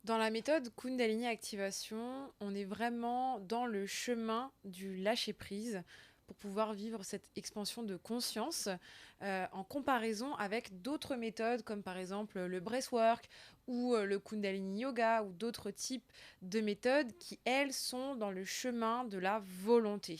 Dans la méthode Kundalini Activation, on est vraiment dans le chemin du lâcher-prise pour pouvoir vivre cette expansion de conscience en comparaison avec d'autres méthodes comme par exemple le breathwork ou le Kundalini Yoga ou d'autres types de méthodes qui, elles, sont dans le chemin de la volonté.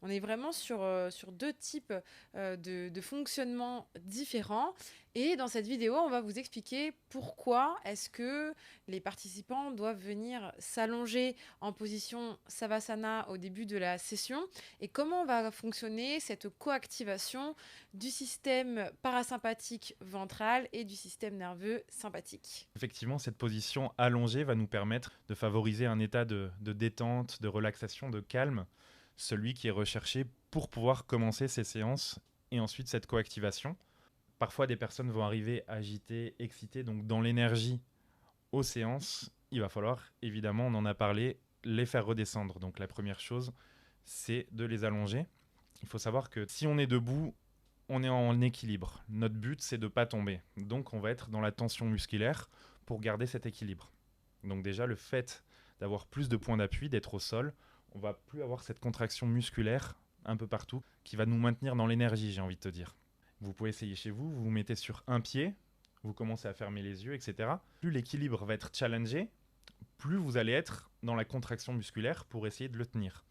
On est vraiment sur deux types de fonctionnement différents et dans cette vidéo, on va vous expliquer pourquoi est-ce que les participants doivent venir s'allonger en position Savasana au début de la session et comment va fonctionner cette coactivation du système parasympathique ventral et du système nerveux sympathique. Effectivement, cette position allongée va nous permettre de favoriser un état de détente, de relaxation, de calme, celui qui est recherché pour pouvoir commencer ces séances et ensuite cette coactivation. Parfois, des personnes vont arriver agitées, excitées, donc dans l'énergie aux séances. Il va falloir, évidemment, on en a parlé, les faire redescendre. Donc la première chose, c'est de les allonger. Il faut savoir que si on est debout, on est en équilibre. Notre but, c'est de ne pas tomber. Donc, on va être dans la tension musculaire pour garder cet équilibre. Donc déjà, le fait d'avoir plus de points d'appui, d'être au sol, on va plus avoir cette contraction musculaire un peu partout qui va nous maintenir dans l'énergie, j'ai envie de te dire. Vous pouvez essayer chez vous, vous vous mettez sur un pied, vous commencez à fermer les yeux, etc. Plus l'équilibre va être challengé, plus vous allez être dans la contraction musculaire pour essayer de le tenir.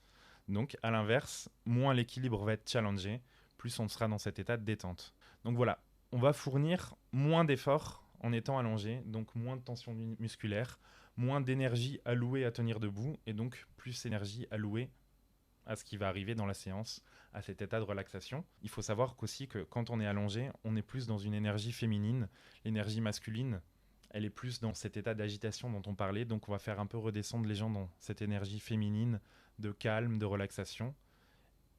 Donc, à l'inverse, moins l'équilibre va être challengé, plus on sera dans cet état de détente. Donc voilà, on va fournir moins d'efforts en étant allongé, donc moins de tension musculaire, moins d'énergie allouée à tenir debout, et donc plus d'énergie allouée à ce qui va arriver dans la séance, à cet état de relaxation. Il faut savoir qu'aussi que quand on est allongé, on est plus dans une énergie féminine. L'énergie masculine, elle est plus dans cet état d'agitation dont on parlait, donc on va faire un peu redescendre les gens dans cette énergie féminine de calme, de relaxation.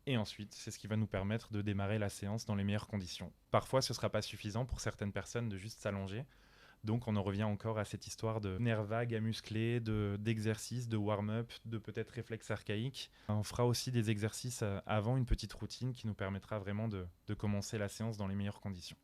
Et ensuite, c'est ce qui va nous permettre de démarrer la séance dans les meilleures conditions. Parfois, ce ne sera pas suffisant pour certaines personnes de juste s'allonger. Donc, on en revient encore à cette histoire de nerfs vagues à muscler, d'exercices, de warm-up, de peut-être réflexes archaïques. On fera aussi des exercices avant une petite routine qui nous permettra vraiment de commencer la séance dans les meilleures conditions.